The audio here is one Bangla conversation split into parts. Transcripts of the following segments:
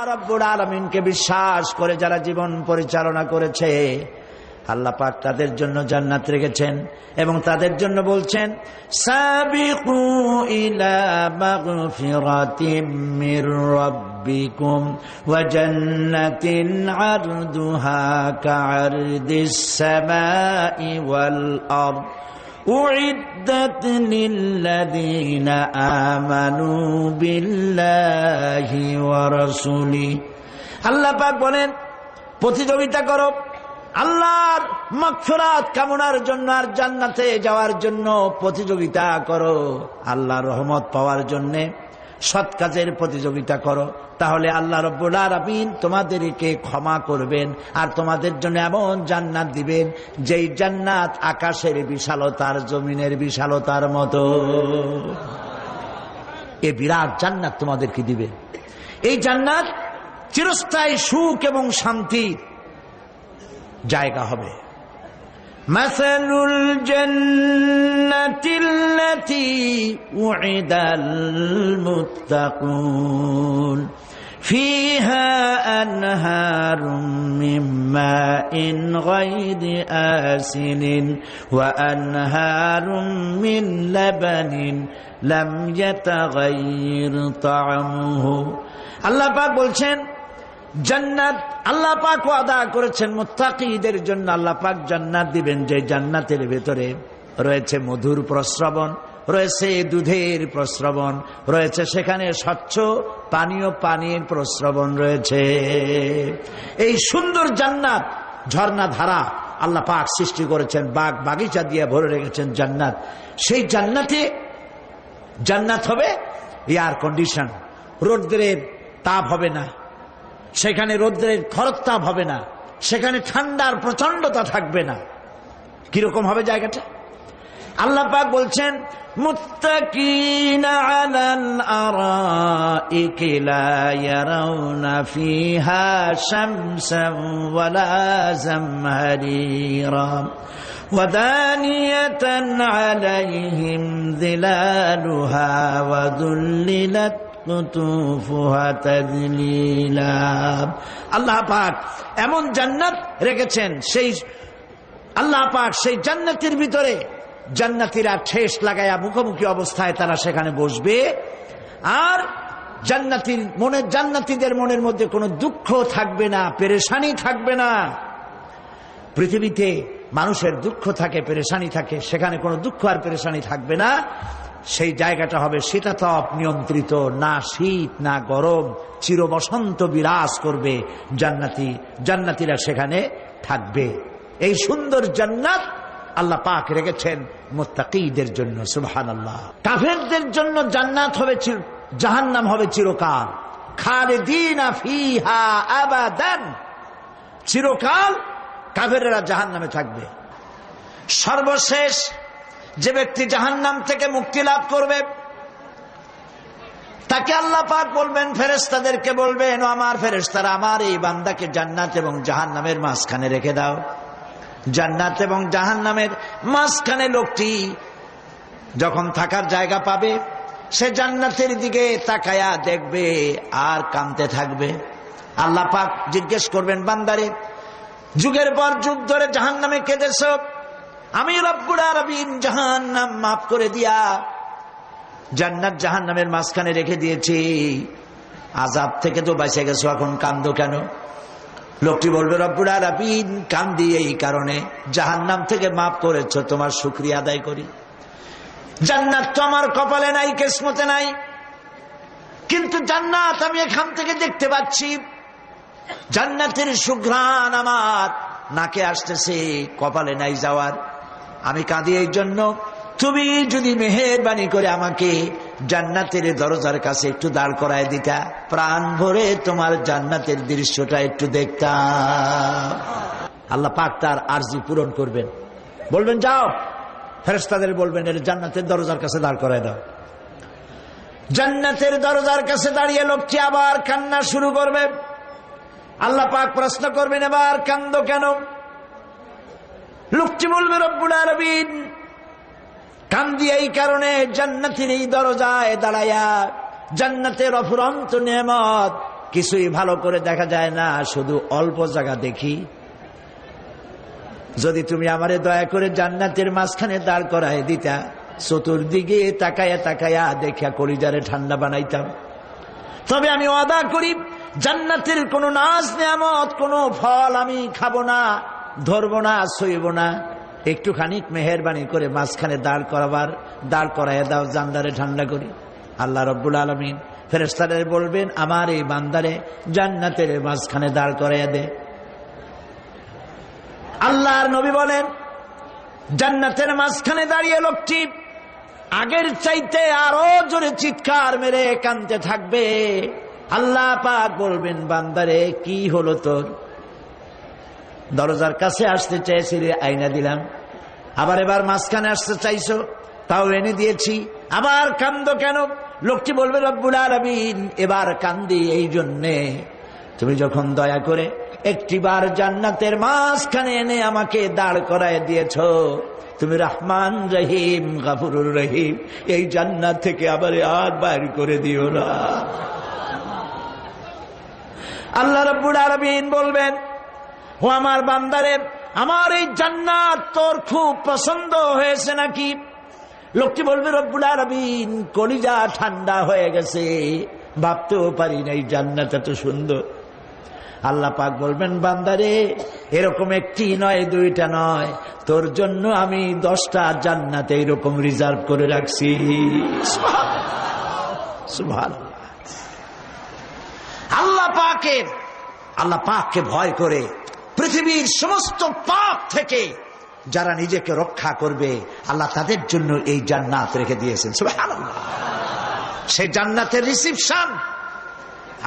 রব্বুল আলামিনকে বিশ্বাস করে যারা জীবন পরিচালনা করেছে, আল্লাহ পাক তাদের জন্য জান্নাত রেখেছেন এবং তাদের জন্য বলছেন সাবিকু ইলা মাগফিরাতিম মির রাব্বিকুম ওয়া জান্নাতিন আরদুহা কাআরদিস সামাই ওয়াল আরদ উইদ্দাত লিল্লাযীনা আমানু বিল্লাহি ওয়া রাসূলিহি। আল্লাহ পাক বলেন প্রতিযোগিতা করো আল্লাহর মাগফিরাত কামনার জন্য আর জান্নাতে যাওয়ার জন্য প্রতিযোগিতা করো, আল্লাহর রহমত পাওয়ার জন্য সৎ কাজের প্রতিযোগিতা করো, তাহলে আল্লাহ রাব্বুল আলামিন তোমাদেরকে ক্ষমা করবেন আর তোমাদের জন্য এমন জান্নাত দিবেন যেই জান্নাত আকাশের বিশালতার জমিনের বিশালতার মতো। এই বিরাট জান্নাত তোমাদেরকে দিবে। এই জান্নাত চিরস্থায়ী সুখ এবং শান্তির জায়গা হবে। মাসালুল জান্নাতিল্লাতী উইদাল মুত্তাকুন ফিহা আনহারুম মিন মাইন গায়রি আসিনিন ওয়া আনহারুম মিন লাবানিন লাম ইয়াতাগায়্যার তা'আমুহু। আল্লাহ পাক বলছেন জান্নাত আল্লাহ পাক ওয়াদা করেছেন মুত্তাকিদের জন্য। আল্লাহ পাক জান্নাত দিবেন যে জান্নাতের ভেতরে রয়েছে মধুর প্রস্রবণ, রয়েছে দুধের প্রস্রবণ, রয়েছে সেখানে স্বচ্ছ পানীয় প্রস্রবণ রয়েছে। এই সুন্দর জান্নাত ঝর্ণা ধারা আল্লাহ পাক সৃষ্টি করেছেন, বাগ বাগিচা দিয়ে ভরে রেখেছেন জান্নাত। সেই জান্নাতে জান্নাত হবে এয়ার কন্ডিশন, রৌদ্রের তাপ হবে না, সেখানে রৌদ্রের খরতাপ হবে না, সেখানে ঠান্ডার প্রচন্ডতা থাকবে না। কিরকম হবে জায়গাটা? আল্লাহ পাক বলছেন মুত্তাকিনা আলাল আরাইকি লা ইয়ারাউনা ফিহা শামসান ওয়ালা জামহারিরা ওয়া দানিয়াতান আলাইহিম যিলালুহা ওয়া যুল্লিলাত আল্লাহ পাক এমন জান্নাত রেখেছেন, সেই আল্লাহ পাক সেই জান্নাতের ভিতরে জান্নাতীরা ঠেস লাগায়া মুখোমুখি অবস্থায় তারা সেখানে বসবে, আর জান্নাতীদের মনের মধ্যে কোনো দুঃখ থাকবে না, পেরেশানি থাকবে না। পৃথিবীতে মানুষের দুঃখ থাকে, পেরেশানি থাকে, সেখানে কোনো দুঃখ আর পেরেশানি থাকবে না। সেই জায়গাটা হবে শীতাতপ নিয়ন্ত্রিত, না শীত না গরম, চির বসন্ত বিরাজ করবে। জান্নাতীরা সেখানে থাকবে। এই সুন্দর জান্নাত আল্লাহ পাক রেখেছেন মুত্তাকিদের জন্য। সুবহানাল্লাহ। কাফেরদের জন্য জান্নাত হবে, জাহান্নাম হবে চিরকাল। খালিদিনা ফিহা আবাদান, চিরকাল কাফেররা জাহান্নামে থাকবে। সর্বশেষ যে ব্যক্তি জাহান্নাম থেকে মুক্তি লাভ করবে তাকে আল্লাহ পাক বলবেন, ফেরেশতাদেরকে বলবেন, ও আমার ফেরেশতারা, আমার এই বান্দাকে জান্নাত এবং জাহান্নামের মাঝখানে রেখে দাও। জান্নাত এবং জাহান্নামের মাঝখানে লোকটি যখন থাকার জায়গা পাবে, সে জান্নাতের দিকে তাকায়া দেখবে আর কাঁদতে থাকবে। আল্লাহ পাক জিজ্ঞেস করবেন, বান্দারে, যুগের পর যুগ ধরে জাহান্নামে কেঁদেছ, আমি রব্বুল আলামিন জাহান্নাম মাফ করে দিয়া জান্নাত জাহান্নামের মাঝখানে রেখে দিয়েছি, আযাব থেকে তো বেঁচে গেছো, এখন কান্দো কেন? লোকটি বলবে, রব্বুল আলামিন কান্দি এই কারণে, জাহান্নাম থেকে মাফ করেছো, তোমার শুকরিয়া আদায় করি। জান্নাত তো আমার কপালে নাই, কিসমতে নাই, কিন্তু জান্নাত আমি এখান থেকে দেখতে পাচ্ছি। জান্নাতের সুঘ্রাণ আমার নাকে আসতেছে, কপালে নাই যাওয়ার। আমি কাঁদি এই জন্য, তুমি যদি মেহেরবানি করে আমাকে জান্নাতের দরজার কাছে একটু দাঁড় করায় দিতা, প্রাণ ভরে তোমার জান্নাতের দৃশ্যটা একটু দেখতাম। আল্লাহ পাক তার আরজি পূরণ করবেন, বলবেন যাও, ফেরেশতাদের বলবেন এর জান্নাতের দরজার কাছে দাঁড় করায় দাও। জান্নাতের দরজার কাছে দাঁড়িয়ে লোকটি আবার কান্না শুরু করবে। আল্লাহ পাক প্রশ্ন করবেন, এবার কান্দো কেন? লোকটি বলবে, রব্বুল আলামিন কান্দি এই কারণে, জান্নাতের এই দরজায় দাঁড়ায়া জান্নাতের অফুরন্ত নেয়ামত কিছুই ভালো করে দেখা যায় না, শুধু অল্প জায়গা দেখি। যদি তুমি আমারে দয়া করে জান্নাতের মাঝখানে দাঁড় করায় দিতা, চতুর্দিকে তাকায়া তাকায়া দেখা কলিজারে ঠান্ডা বানাইতাম। তবে আমি ওয়াদা করি, জান্নাতের কোনো নাজ নিয়ামত, কোনো ফল আমি খাবো না, ধরবো না, ছুঁইব না। একটুখানি মেহেরবানি করে মাঝখানে দাঁড় করাইয়া দাও, জান্নারে ঠান্ডা করি। আল্লাহ রব্বুল আলামিন ফেরেশতাদের বলবেন, আমার এই বান্দারে জান্নাতের মাঝখানে দাঁড় করাইয়া দে। আল্লাহর নবী বলেন, জান্নাতের মাঝখানে দাঁড়িয়ে লোকটি আগের চাইতে আরো জোরে চিৎকার মেরে কাঁদতে থাকবে। আল্লাহ পাক বলবেন, বান্দারে কি হলো তোর? দরজার কাছে আসতে চাইছিলে, আইনা দিলাম। এবার মাঝখানে আসতে চাইছো, তাও এনে দিয়েছি। আবার কান্দো কেন? লোকটি বলবে, রব্বুল আলামিন, এবার কান্দি এই জন্যে, তুমি যখন দয়া করে একটিবার জান্নাতের মাঝখানে এনে আমাকে দাঁড় করায় দিয়েছ, তুমি রহমান রহিম গফুরুর রহিম, এই জান্নাত থেকে আবার আর বাইর করে দিও না। আল্লাহ রাব্বুল আলামিন বলবেন, ও আমার বান্দারে, আমার এই জান্নাত তোর খুব পছন্দ হয়েছে নাকি? লোকটি বলবে, রব্বুল আলামিন, কলিজা ঠান্ডা হয়ে গেছে, ভাবতেও পারি না এই জান্নাত এত সুন্দর। আল্লাহ পাক বলবেন, বান্দারে, এরকম একটি নয়, দুইটা নয়, তোর জন্য আমি 10টা জান্নাত এরকম রিজার্ভ করে রাখছি। সুবহানাল্লাহ। আল্লাহ পাককে ভয় করে পৃথিবীর সমস্ত পাপ থেকে যারা নিজেকে রক্ষা করবে, আল্লাহ তাদের জন্য এই জান্নাত রেখে দিয়েছেন। সুবহানাল্লাহ। সেই জান্নাতের রিসিপশন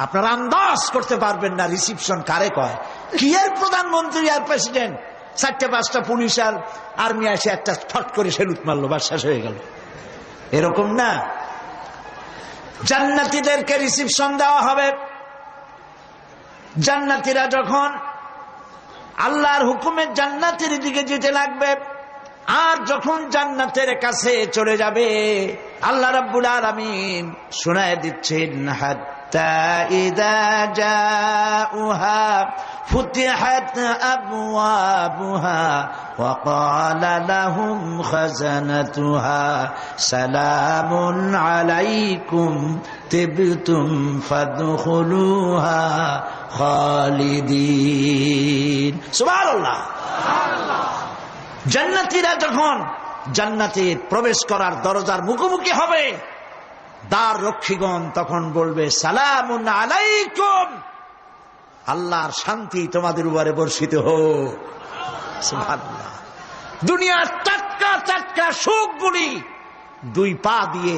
আপনারা আন্দাজ করতে পারবেন না। রিসিপশন কারে কয়? কি এর প্রধানমন্ত্রী আর প্রেসিডেন্ট, 4-5টা পুলিশ আর আর্মি এসে একটা ফট করে সেলুট মারলো, বাস শেষ হয়ে গেল, এরকম না। জান্নাতীদেরকে রিসিপশন দেওয়া হবে। জান্নাতীরা যখন আল্লাহর হুকুমে জান্নাতের দিকে যেতে লাগবে, আর যখন জান্নাতের কাছে চলে যাবে, আল্লাহ রাব্বুল আলামিন শোনায় দিচ্ছেন, হাত্তা ইযা জাউহা ফুতিহাত আবওয়াবুহা ওয়া ক্বালা লাহুম খাজানাতুহা সালামুন আলাইকুম তিবতুম ফাদখুলুহা খালিদিন। সুবহানাল্লাহ। জান্নাতীরা যখন জান্নাতে প্রবেশ করার দরজার মুখোমুখি হবে, দ্বার রক্ষীগণ তখন বলবে, সালামুন আলাইকুম, আল্লাহর শান্তি তোমাদের উপরে বর্ষিত হোক। সুবহানাল্লাহ। দুনিয়ার টাটকা টাটকা সুখগুলি 2 পা দিয়ে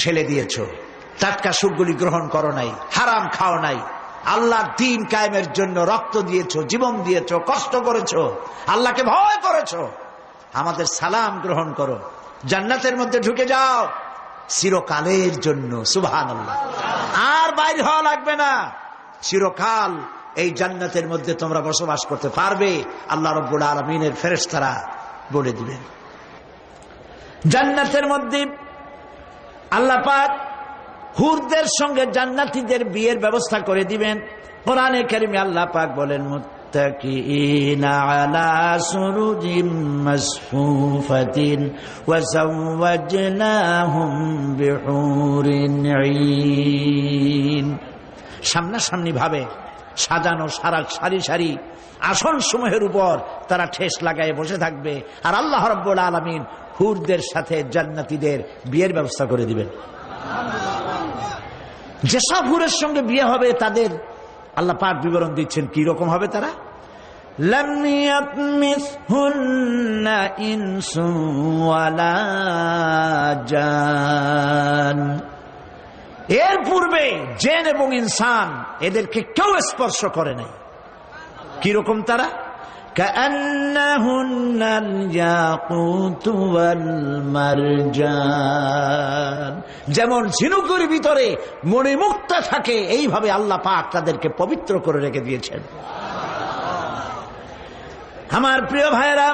ঠেলে দিয়েছ, টাটকা সুখগুলি গ্রহণ করো নাই, হারাম খাও নাই, আল্লাহর দ্বীন কায়েমের জন্য রক্ত দিয়েছ, জীবন দিয়েছ, কষ্ট করেছ, আল্লাহকে ভয় করেছ। আমাদের সালাম গ্রহণ করো, জান্নাতের মধ্যে ঢুকে যাও চিরকালের জন্য। সুবহানাল্লাহ। আর বাইর হওয়া লাগবে না, চিরকাল এই জান্নাতের মধ্যে তোমরা বসবাস করতে পারবে। আল্লাহ রাব্বুল আলামিনের ফেরেশতারা বলে দিবেন। জান্নাতের মধ্যে আল্লাহ পাক হুরদের সঙ্গে জান্নাতীদের বিয়ের ব্যবস্থা করে দিবেন। কোরআনে কারিমে আল্লাহ পাক বলেন, মুত্তাকিইনা আলা সুরুজিম মাসফুফাতিন ওয়া যাওয়াজনাহুম বিহুরিন ঈন। সামনাসামনি ভাবে সাজানো সারি সারি আসন সমূহের উপর তারা ঠেস লাগায় বসে থাকবে, আর আল্লাহ রাব্বুল আলামিন হুরদের সাথে জান্নাতীদের বিয়ের ব্যবস্থা করে দিবেন। যেসব হুরের সঙ্গে বিয়ে হবে তাদের আল্লাহ পাক বিবরণ দিচ্ছেন কি রকম হবে তারা। লাম ইয়াতমিসহুন্না ইনসুন ওয়ালা জান, এর পূর্বে জিন এবং ইনসান এদেরকে কেউ স্পর্শ করে নাই। কি রকম তারা? কাআন্নাহুন্নাল ইয়াকুতু ওয়াল মারজান, যেমন ঝিনুকের ভিতরে মণিমুক্তা থাকে, এইভাবে আল্লাহ পাক তাদেরকে পবিত্র করে রেখে দিয়েছেন। আমার প্রিয় ভাইরা,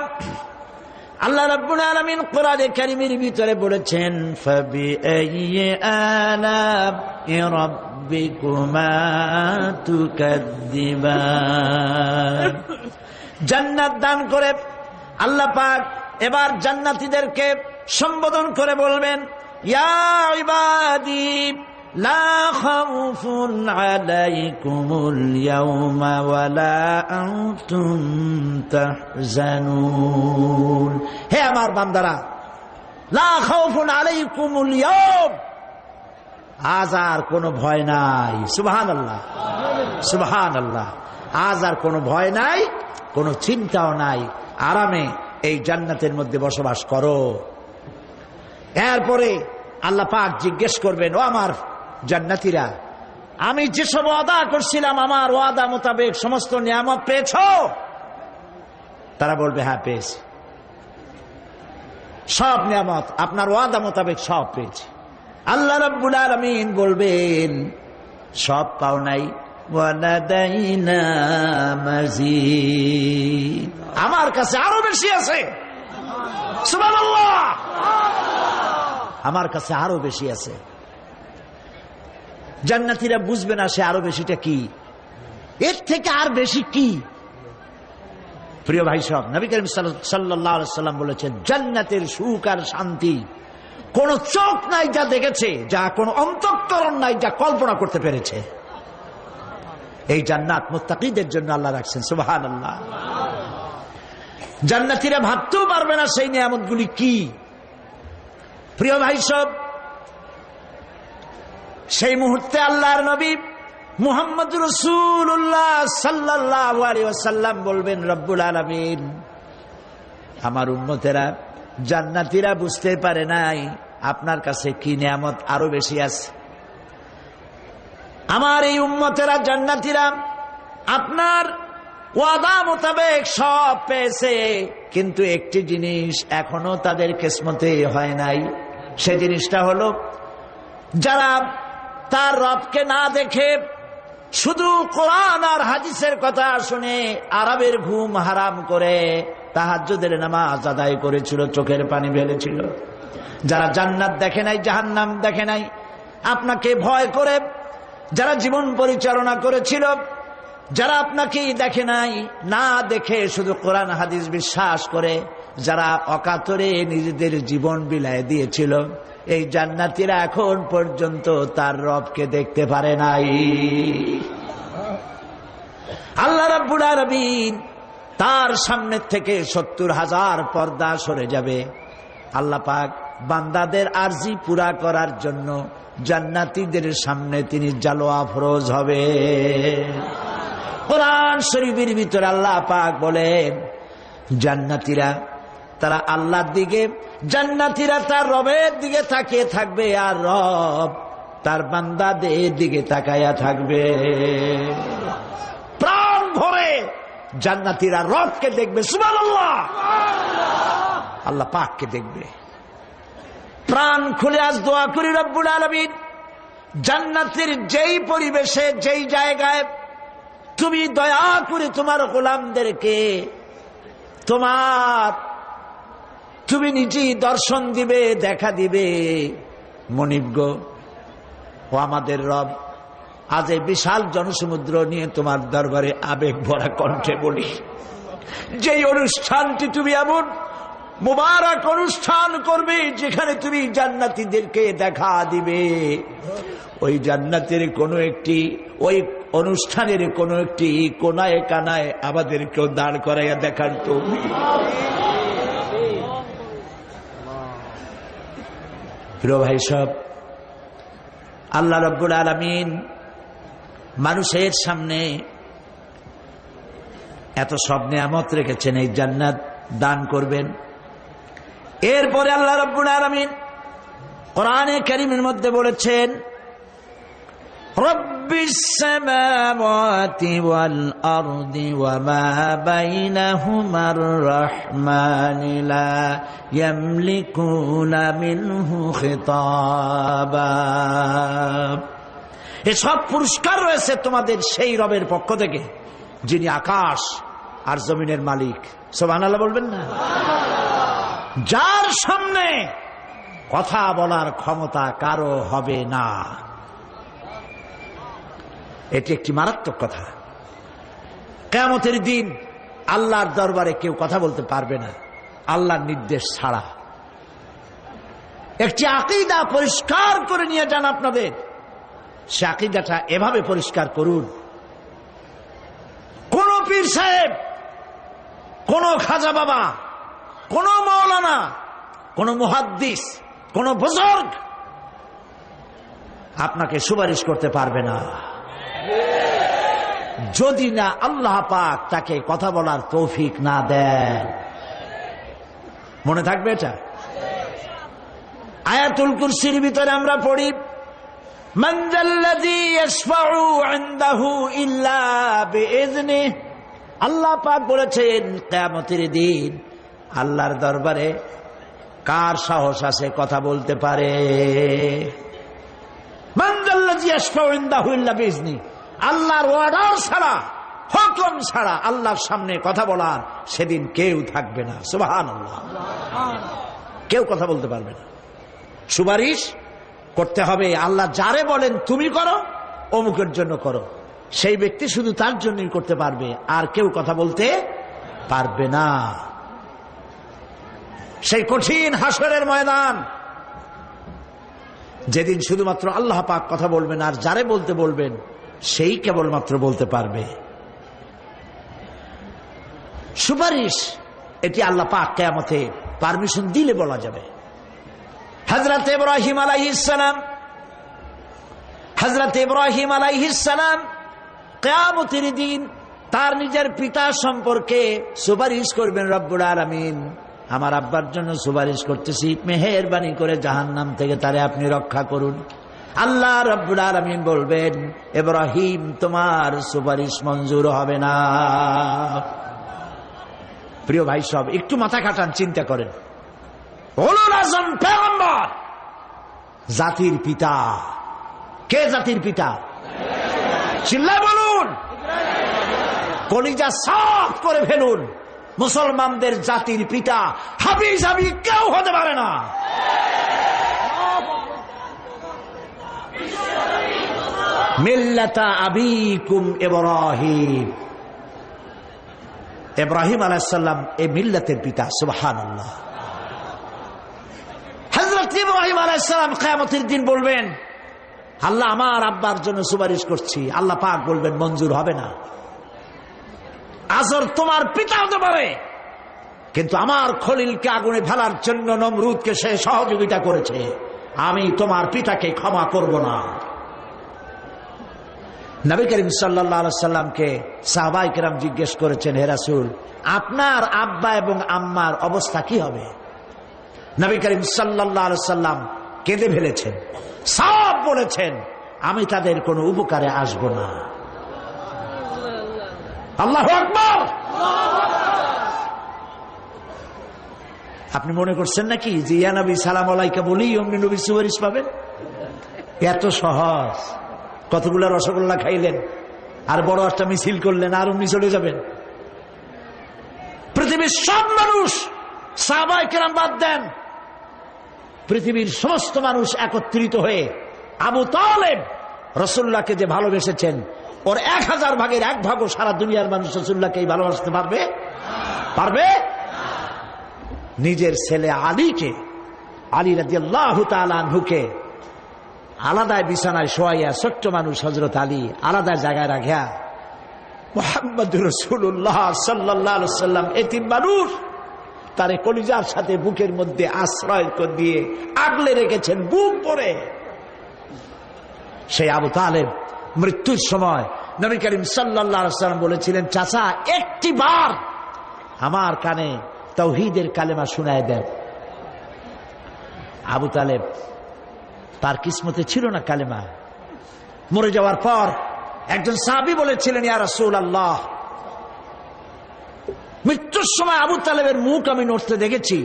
আল্লাহ রাব্বুল আলামিন কোরআনে কারীমের ভিতরে বলেছেন ফাবিআইয়ি আলা'i রাব্বিকুমা তুকাদ্দিবান। জান্নাত দান করে আল্লাহ পাক এবার জান্নাতীদেরকে সম্বোধন করে বলবেন, ইয়া ইবাদি লা খাউফুন আলাইকুমুল ইয়াওমা ওয়ালা আনতুম তাহজানুন। হে আমার বান্দারা, লা খাউফুন আলাইকুমুল ইয়াওম, আজ আর কোনো ভয় নাই। সুবহানাল্লাহ, সুবহানাল্লাহ। আজ আর কোনো ভয় নাই, কোনো চিন্তাও নাই, আরামে এই জান্নাতের মধ্যে বসবাস করো। এরপরে আল্লাহ পাক জিজ্ঞেস করবেন, ও আমার জান্নাতীরা, আমি যেসব ওয়াদা করছিলাম আমার ওয়াদা মোতাবেক সমস্ত নিয়ামত পেয়েছো? তারা বলবে, হ্যাঁ পেয়েছি, সব নিয়ামত আপনার ওয়াদা মোতাবেক সব পেয়েছি। আল্লাহ রাব্বুল আলামিন বলবেন, সব পাও নাই, ওয়ালাদাইনা মাজিদ, আমার কাছে আরো বেশি আছে। সুবহানাল্লাহ, আমার কাছে আরো বেশি আছে। জান্নাতীরা বুঝবে না সে আরো বেশিটা কি, এর থেকে আর বেশি কি। প্রিয় ভাই সব, নবী করিম সাল্লাল্লাহু আলাইহি সাল্লাম বলেছেন, জান্নাতের সুখ আর শান্তি কোন চোখ নাই যা দেখেছে, যা কোন অন্তঃকরণ নাই যা কল্পনা করতে পেরেছে। এই জান্নাত মুত্তাকিদের জন্য আল্লাহ রাখছেন। সুবহানাল্লাহ। জান্নাতীরা ভাবতেও পারবে না সেই নিয়ামতগুলি কি। প্রিয় ভাই সব, সেই মুহূর্তে আল্লাহর নবী মুহাম্মদ রাসূলুল্লাহ সাল্লাল্লাহু আলাইহি ওয়াসাল্লাম বলবেন, রব্বুল আলামিন, আমার উম্মতেরা জান্নাতীরা বুঝতে পারে নাই আপনার কাছে কি নিয়ামত আরো বেশি আছে। আমার এই উম্মতেরা জান্নাতীরা আপনার ওয়াদা মোতাবেক সব পেয়েছে, কিন্তু একটি জিনিস এখনো তাদের কিসমতে হয় নাই। সে জিনিসটা হলো, যারা তার রবকে না দেখে শুধু কোরআন আর হাদিসের কথা শুনে আরবের ঘুম হারাম করে তাহাজ্জুদের নামাজ আদায় করেছিল, চোখের পানি ফেলেছিল, যারা জান্নাত দেখে নাই, জাহান্নাম দেখে নাই, আপনাকে ভয় করে যারা জীবন পরিচালনা করেছিল, যারা আপনাকে দেখে নাই, না দেখে শুধু কোরআন হাদিস বিশ্বাস করে যারা অকাতরে নিজেদের জীবন বিলায় দিয়েছিল, এই জান্নাতীরা এখন পর্যন্ত তার রবকে দেখতে পারে নাই। আল্লাহ রাব্বুল আলামিন তার সামনে থেকে ৭০,০০০ পর্দা সরে যাবে। আল্লাহ পাক বান্দাদের আরজি পুরা করার জন্য জান্নাতীদের সামনে তিনি জালোয়া ফরোজ হবে। কোরআন শরীফের ভিতরে আল্লাহ পাক বলেন, জান্নাতীরা তারা আল্লাহর দিকে, জান্নাতীরা তার রবের দিকে তাকিয়ে থাকবে, আর রব তার বান্দাদের দিকে তাকায়া থাকবে। প্রাণ ভরে জান্নাতীরা রবকে দেখবে। সুবহানাল্লাহ, আল্লাহ পাককে দেখবে। প্রাণ খুলে আজ দোয়া করি, রব্বুল আলামিন জান্নাতের যেই পরিবেশে, যেই জায়গায় তুমি দয়া করে তোমার গোলামদেরকে তুমি নিজেই দর্শন দিবে, দেখা দিবে। মনিব গো, ও আমাদের রব, আজ এই বিশাল জনসমুদ্র নিয়ে তোমার দরবারে আবেগ ভরা কণ্ঠে বলি, যেই অনুষ্ঠানটি তুমি এমন মুবারক অনুষ্ঠান করবে যেখানে তুমি জান্নাতীদেরকে দেখা দিবে, ওই জান্নাতের কোনো একটি, ওই অনুষ্ঠানের কোনো একটি কোনায় কানায় আমাদেরকেও দাঁড় করাইয়া দেখার তো। প্রিয় ভাই সব, আল্লাহ রাব্বুল আলামিন মানুষের সামনে এত সব নিয়ামত রেখেছেন, এই জান্নাত দান করবেন। এরপরে আল্লাহ রাব্বুল আলামিন কোরআনে কারীমের মধ্যে বলেছেন, রব্বিস সামাওয়াতি ওয়াল আরদি ওয়া মা বাইনাহুমার রাহমানি লা ইয়ামলিকুনা মিনহু খিতাবা। এসব পুরস্কার রয়েছে তোমাদের সেই রবের পক্ষ থেকে যিনি আকাশ আর জমিনের মালিক। সুবহানাল্লাহ বলবেন না? যার সামনে কথা বলার ক্ষমতা কারো হবে না। এটি একটি মারাত্মক কথা। কিয়ামতের দিন আল্লাহর দরবারে কেউ কথা বলতে পারবে না আল্লাহর নির্দেশ ছাড়া। একটি আকীদা পরিষ্কার করে নিয়ে যান আপনাদের। সে আকীদাটা এভাবে পরিষ্কার করুন, কোন পীর সাহেব, কোন খাজা বাবা, কোন মাওলানা, কোন মুহাদ্দিস, কোন বুজুর্গ আপনাকে সুপারিশ করতে পারবে না যদি না আল্লাহ পাক তাকে কথা বলার তৌফিক না দেন। মনে থাকবে এটা। আয়াতুল কুরসির ভিতরে আমরা পড়ি, মান যাল্লাযী ইয়াশফাউ ইনদাহু ইল্লা বিইজনিহি। আল্লাহ পাক বলেছেন কিয়ামতের দিন আল্লাহর দরবারে কার সাহস আছে কথা বলতে পারে? মান যাল্লাযী ইয়াশফাউ ইনদাহু ইল্লা বিইজনিহি। আল্লাহর অর্ডার ছাড়া, হুকুম ছাড়া আল্লাহর সামনে কথা বলার সেদিন কেউ থাকবে না। সুবহানাল্লাহ। কেউ কথা বলতে পারবে না। সুপারিশ করতে হবে আল্লাহ যারে বলেন তুমি করো, অমুকের জন্য করো, সেই ব্যক্তি শুধু তার জন্যই করতে পারবে, আর কেউ কথা বলতে পারবে না। সেই কঠিন হাসরের ময়দান, যেদিন শুধুমাত্র আল্লাহ পাক কথা বলবেন, আর যারে বলতে বলবেন সেই কেবলমাত্র বলতে পারবে। সুপারিশ এটি আল্লাহ পাক কিয়ামতে পারমিশন দিলে বলা যাবে। হযরত ইব্রাহিম আলাইহিস সালাম কিয়ামতের দিন তার নিজের পিতা সম্পর্কে সুপারিশ করবেন। রব্বুল আলামিন, আমার আব্বার জন্য সুপারিশ করতেছি, মেহেরবানি করে জাহান্নাম থেকে তারে আপনি রক্ষা করুন। আল্লাহ রব্বুল আলামিন বলবেন, ইব্রাহিম তোমার সুপারিশ মঞ্জুর হবে না। প্রিয় ভাই সব, একটু মাথা খাটান, চিন্তা করেন। উলুল আযম পয়গম্বর, জাতির পিতা। কে জাতির পিতা? চিল্লায় বলুন, কলিজা সাফ করে ফেলুন। মুসলমানদের জাতির পিতা হাবিজাবি কেউ হতে পারে না। মিল্লাতা আবিকুম ইব্রাহিম। ইব্রাহিম আলাইহিস সালাম এই মিল্লাতের পিতা। সুবহানাল্লাহ। হযরত ইব্রাহিম আলাইহিস সালাম কিয়ামতের দিন বলবেন, আল্লাহ আমার আব্বার জন্য সুপারিশ করছি। আল্লাহ পাক বলবেন মঞ্জুর হবে না। আজর তোমার পিতা হতে পারে, কিন্তু আমার খলিলকে আগুনে ফেলার জন্য নমরুদকে সে সহযোগিতা করেছে, আমি তোমার পিতাকে ক্ষমা করব না। নবী করিম সাল্লাল্লাহু আলাইহি সাল্লামকে সাহাবায়ে কেরাম জিজ্ঞেস করেছেন, হে রাসূল, আপনার আব্বা এবং আম্মার অবস্থা কি হবে? নবী করিম সাল্লাল্লাহু আলাইহি সাল্লাম কেঁদে ফেলেছেন, সব বলেছেন, আমি তাদের কোনো উপকারে আসব না। আল্লাহু আকবার। আপনি মনে করছেন নাকি যে ইয়া নবী সালাম আলাইকা বলি অমনি নবী সুপারিশ পাবেন? এত সহজ। কতগুলা রসগোল্লা খাইলেন আর বড় একটা মিছিল করলেন আর অমনি চলে যাবেন? পৃথিবীর সব মানুষ, সাহাবায়ে কেরাম বাদ দেন, পৃথিবীর সমস্ত মানুষ একত্রিত হয়ে আবু তালেব রাসূলুল্লাহকে যে ভালোবেসেছেন, ওর 1000 ভাগের 1 ভাগও সারা দুনিয়ার মানুষ রাসূলুল্লাহকে ভালোবাসতে পারবে? পারবে? নিজের ছেলে আলীকে, আলী রাদিয়াল্লাহু তাআলা আনহুকে আলাদা বিছানায় শোয়াইয়া, ছোট্ট মানুষ হযরত আলী আলাদা জায়গায় রাখিয়া মুহাম্মদুর রাসূলুল্লাহ সাল্লাল্লাহু আলাইহি সাল্লাম এতিম মানুষ, তারে কলিজার সাথে বুকের মধ্যে আশ্রয় দিয়ে আগলে রেখেছেন বুক ভরে। সেই আবু তালেব মৃত্যুর সময় নবী করিম সাল্লাল্লাহু আলাইহি সাল্লাম বলেছিলেন, চাচা একটি বার আমার কানে তাওহীদের কালেমা শোনায় দেন। আবু তালেব, তার কিসমতে ছিল না কালেমা। মরে যাওয়ার পর একজন সাহাবী বলেছিলেন, ইয়া রাসূলুল্লাহ, মৃত্যুর সময় আবু তালেবের মুখ আমি নড়তে দেখেছি,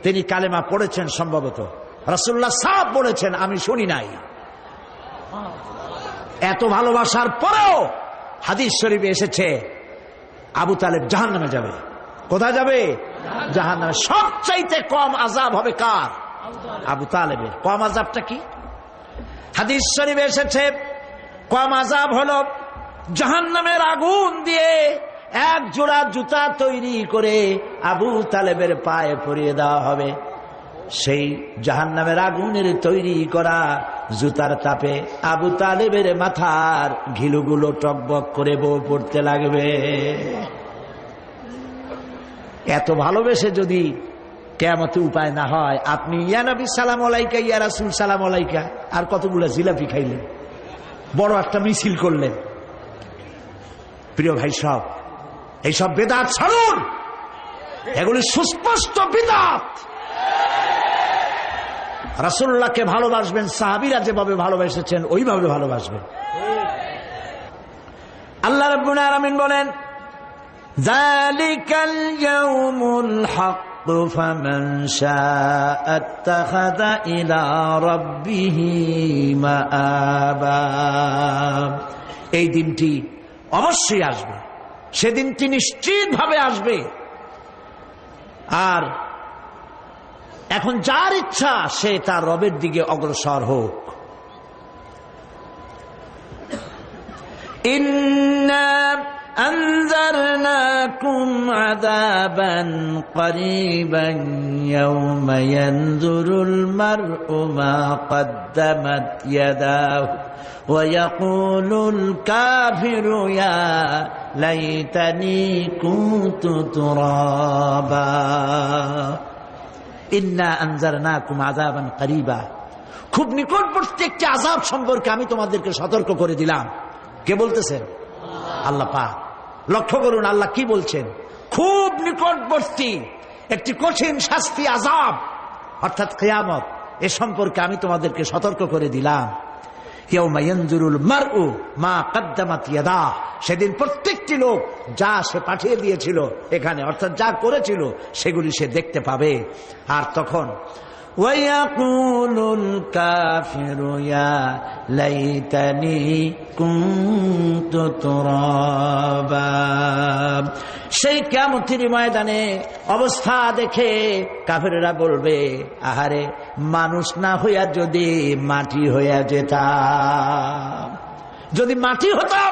তিনি কালেমা পড়েছেন সম্ভবত। রাসূলুল্লাহ সাহেব বলেছেন, আমি শুনি নাই। এত ভালোবাসার পরেও হাদিস শরীফে এসেছে আবু তালেব জাহান্নামে যাবে। কোথায় যাবে? জাহান্নামে। সবচাইতে কম আযাব হবে কার? আবু তালেবের। কম আযাবটা কি? হাদিস শরীফে এসেছে কম আযাব হলো জাহান্নামের আগুন দিয়ে এক জোড়া জুতা তৈরি করে আবু তালেবের পায়ে পরিয়ে দেওয়া হবে। সেই জাহান্নামের আগুনের তৈরি করা জুতার তাপে আবু তালেবের মাথার ঘিলুগুলো টকবক করে বউ পড়তে লাগবে। এত ভালোবেসে যদি কিয়ামতে উপায় না হয়, আপনি ইয়া নবী সালাম আলাইকা, ইয়া রাসূল সালাম আলাইকা, আর কতগুলো জিলাপি খাইলেন, বড় একটা মিছিল করলেন। প্রিয় ভাই সব, এইসব বেদাত ছাড়ুন, এগুলি সুস্পষ্ট বিদআত। রাসূলুল্লাহকে ভালোবাসবেন, সাহাবীরা যেভাবে ভালোবেসেছেন ওইভাবে ভালোবাসবেন। আল্লাহ রাব্বুল আলামিন বলেন, যালিকাল ইয়াউমুল হক ফামান শাআ আত্তাখাযা ইলা রাব্বিহি মাআবা। এই দিনটি অবশ্যই আসবে, সেদিনটি নিশ্চিতভাবে আসবে। আর এখন যার ইচ্ছা সে তার রবের দিকে অগ্রসর হোক। ইন্না আনজারনাকুম আযাবান করিবান ইয়াওমা ইয়ানজুরুল মার'উ মা কদ্দামাত ইয়াদাহু ওয়া ইয়াকুলুল কাফিরু ইয়া লাইতানি কুনতু তুরাবা। ইন্না আনজারনাকুম আযাবান করিবা, খুব নিকটবর্তী একটি আযাব সম্পর্কে আমি তোমাদেরকে সতর্ক করে দিলাম। কে বলতেছেন? আল্লাহ পাক। লক্ষ্য করুন আল্লাহ কি বলছেন, খুব নিকটবর্তী একটি কঠিন শাস্তি, আযাব অর্থাৎ কিয়ামত, এ সম্পর্কে আমি তোমাদেরকে সতর্ক করে দিলাম। ইয়াউমা ইয়ানজুরুল মার'উ মা কদ্দামাত ইয়াদাহু, সেদিন প্রত্যেকটি লোক যা সে পাঠিয়ে দিয়েছিল এখানে, অর্থাৎ যা করেছিল সেগুলি সে দেখতে পাবে। আর তখন ওয়ায়াকুলুল কাফিরু ইয়া লাইতানি কুনতু তুরাবা। সেই কিয়ামতের ময়দানে অবস্থা দেখে কাফেররা বলবে, আহারে মানুষ না হইয়া যদি মাটি হইয়া যেতাম, যদি মাটি হতাম,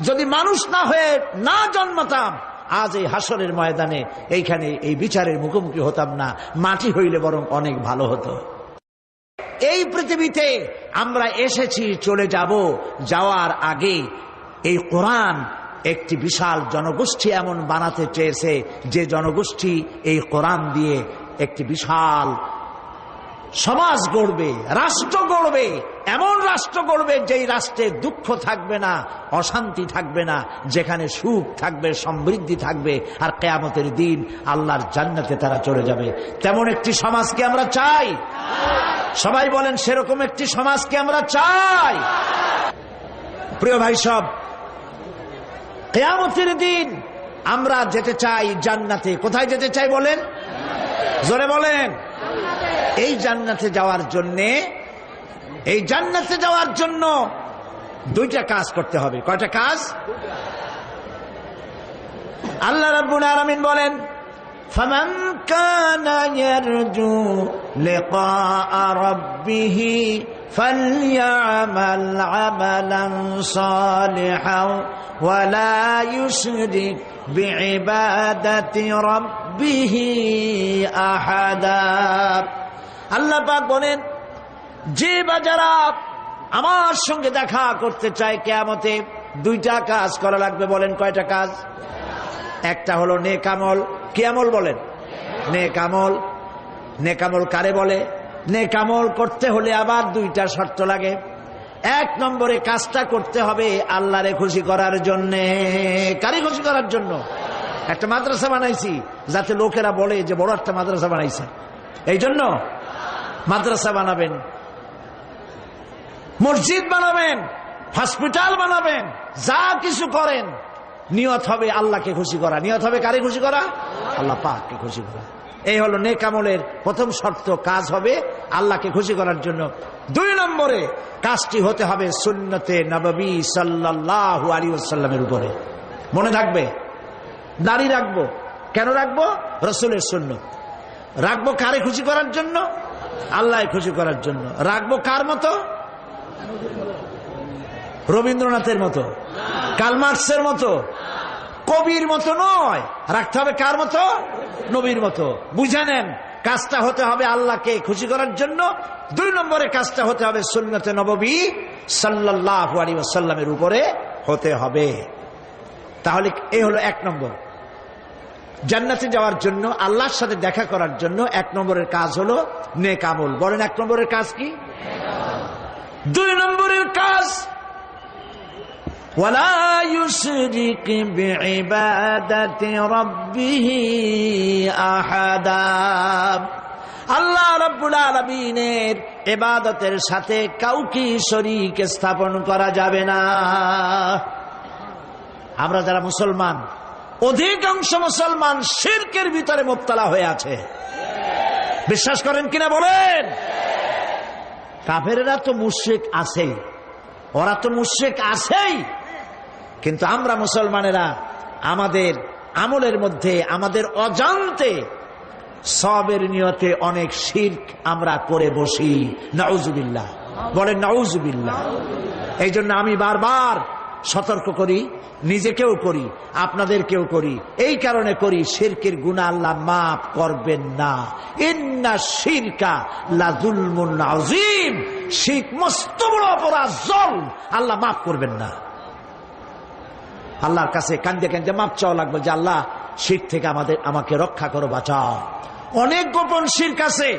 যদি মানুষ না হয়ে না জন্মাতাম, আজ এই হাসরের ময়দানে এইখানে এই বিচারের মুখোমুখি হতাম না, মাটি হইলে বরং অনেক ভালো হতো। এই পৃথিবীতে আমরা এসেছি, চলে যাব, যাওয়ার আগে এই কোরআন একটি বিশাল জনগোষ্ঠী এমন বানাতে চেয়েছে যে জনগোষ্ঠী এই কোরআন দিয়ে একটি বিশাল সমাজ গড়বে, রাষ্ট্র গড়বে, এমন রাষ্ট্র গড়বে যেই রাষ্ট্রে দুঃখ থাকবে না, অশান্তি থাকবে না, যেখানে সুখ থাকবে, সমৃদ্ধি থাকবে, আর কিয়ামতের দিন আল্লাহর জান্নাতে তারা চলে যাবে। তেমন একটি সমাজকে আমরা চাই। সবাই বলেন সেরকম একটি সমাজকে আমরা চাই। প্রিয় ভাই সব, কিয়ামতের দিন আমরা যেতে চাই জান্নাতে। কোথায় যেতে চাই বলেন? জোরে বলেন। এই জান্নাতে যাওয়ার জন্য দুইটা কাজ করতে হবে। কয়টা কাজ? আল্লাহ রাব্বুল আলামিন বলেন, ফামান কানা ইয়ারজু লিকাআ রাব্বিহি ফালইআমাল আমালান সালিহান ওয়া লা ইউশরিক বিইবাদাতি রাব্বিহি আহাদা। আল্লাহ পাক বলেন, যে বা যারা আমার সঙ্গে দেখা করতে চায় কিয়ামতে, দুইটা কাজ করা লাগবে। বলেন কয়টা কাজ? একটা হলো নেক আমল। কি আমল বলেন? নেক আমল। নেক আমল কারে বলে? নেক আমল করতে হলে আবার দুইটা শর্ত লাগে। এক নম্বরে কাজটা করতে হবে আল্লাহরে খুশি করার জন্যে। কারে খুশি করার জন্য? একটা মাদ্রাসা বানাইছি যাতে লোকেরা বলে যে বড় একটা মাদ্রাসা বানাইছে, এই জন্য মাদ্রাসা বানাবেন, মসজিদ বানাবেন, হসপিটাল বানাবেন, যা কিছু করেন নিয়ত হবে আল্লাহকে খুশি করা। নিয়ত হবে কারে খুশি করা? আল্লাহ পাককে খুশি করা। এই হলো নেক আমলের প্রথম শর্ত, কাজ হবে আল্লাহকে খুশি করার জন্য। দুই নম্বরে কাজটি হতে হবে সুন্নতে নববী সাল্লাল্লাহু আলাইহি ওয়াসাল্লামের উপরে। মনে থাকবে, দাড়ি রাখবো, কেন রাখবো? রাসূলের সুন্নাত। রাখবো কারে খুশি করার জন্য? আল্লাহ খুশি করার জন্য। রাখবো কার মতো? রবীন্দ্রনাথের মতো, কার্ল মার্কসের মতো, কবির মতো নয়। রাখতে হবে কার মতো? নবীর মতো। বুঝে নেন, কাজটা হতে হবে আল্লাহকে খুশি করার জন্য। 2 নম্বরে কাজটা হতে হবে সুন্নতে নববী সাল্লাল্লাহু আলাইহি ওয়াসাল্লামের উপরে হতে হবে। তাহলে এই হলো 1 নম্বর। জান্নাতে যাওয়ার জন্য, আল্লাহর সাথে দেখা করার জন্য 1 নম্বরের কাজ হলো নেক আমল। বলেন 1 নম্বরের কাজ কি? 2 নম্বরের কাজ ওয়ালা ইউশরিক বিইবাদাতি রাব্বিহি আহাদা। আল্লাহ রাব্বুল আলামিনের ইবাদতের সাথে কাউকে শরীক স্থাপন করা যাবে না। আমরা যারা মুসলমান, অধিকাংশ মুসলমান শিরকের ভিতরে মুবতালা হয়ে আছে। বিশ্বাস করেন কিনা বলেন? কাফেররা তো মুশরিক আছেই, ওরা তো মুশরিক আছেই, কিন্তু আমরা মুসলমানেরা আমাদের আমলের মধ্যে, আমাদের অজান্তে সওয়াবের নিয়তে অনেক শিরক আমরা করে বসি। নাউজুবিল্লাহ। বলেন নাউজুবিল্লাহ। এই জন্য আমি বারবার সতর্ক করি, নিজেকেও করি, আপনাদেরকেও করি। এই কারণে করি, শিরকের গুনাহ আল্লাহ মাফ করবেন না। ইন্না শিরকা লাযুলমুন আযীম। শিরক মস্ত বড় অপরাধ, জুলম, আল্লাহ মাফ করবেন না। আল্লাহর কাছে কান্দে কান্দে মাফ চাওয়া লাগবে যে আল্লাহ শিরক থেকে আমাকে রক্ষা করো, বাঁচাও। অনেক গোপন শিরক আছে।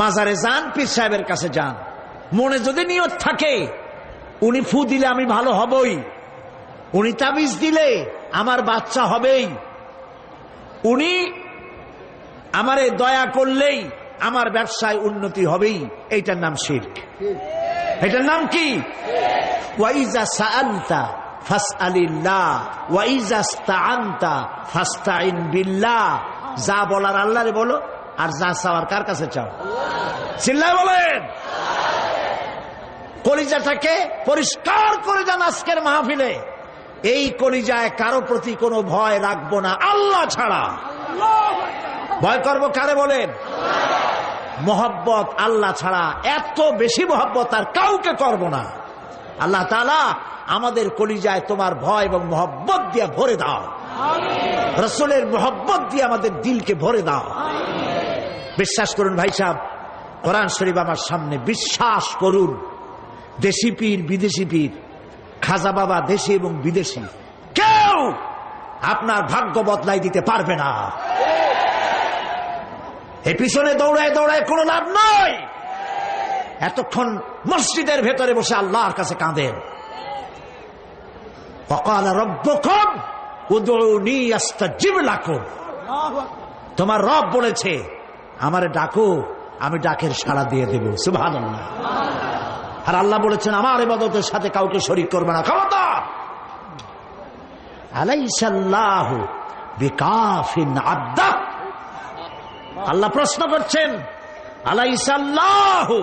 মাজারে যান, পীর সাহেবের কাছে যান, মনে যদি নিয়ত থাকে উনি ফু দিলে আমি ভালো হবই, উনি তাবিজ দিলে আমার বাচ্চা হবেই, উনি আমারে দয়া করলেই আমার ব্যবসায় উন্নতি হবেই, এইটার নাম শিরক। এটার নাম কি? ওয়াইজা সাআলতা ফাসআলিল্লাহ ওয়াইজা ইসতাআনতা ফাসতাইন বিল্লাহ। যা বলার আল্লাহরে বলো, আর যা চাওয়ার কার কাছে চাও? চিল্লায় বলেন। কলিজাটাকে পরিষ্কার করে যান আজকের মাহফিলে। এই কলিজায় কারো প্রতি কোনো ভয় রাখবো না আল্লাহ ছাড়া। ভয় করবো কারে বলেন? মহব্বত আল্লাহ ছাড়া, এত বেশি মহব্বত আর কাউকে করব না। আল্লাহ তাআলা আমাদের কলিজায় তোমার ভয় এবং মহব্বত দিয়ে ভরে দাও। রাসূলের মহব্বত দিয়ে আমাদের দিলকে ভরে দাও। বিশ্বাস করুন ভাই সাহেব, কোরআন শরীফ আমার সামনে, বিশ্বাস করুন, দেশি পীর, বিদেশি পীর, খাজা বাবা দেশি এবং বিদেশি, কেউ আপনার ভাগ্য বদলাই দিতে পারবে না। এ পিছনে দৌড়ায় দৌড়ায় কোনো লাভ নয়। এতক্ষণ মসজিদের ভেতরে বসে আল্লাহর কাছে কাঁদেন। ওয়াকালা রাব্বুকুম উদউনি আস্তাজিব লাকুম। তোমার রব বলেছে আমারে ডাকো, আমি ডাকের সাড়া দিয়ে দেব। সুবহানাল্লাহ। আর আল্লাহ বলেছেন আমার ইবাদতের সাথে কাউকে শরীক করবে না। খবরদার। আলাইসাল্লাহু বিকাফিন আবদা। আল্লাহ প্রশ্ন করছেন, আলাইসাল্লাহু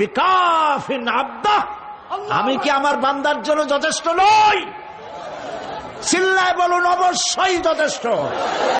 বিকাফিন আবদা, আমি কি আমার বান্দার জন্য যথেষ্ট নই? চিল্লায় বলুন অবশ্যই যথেষ্ট।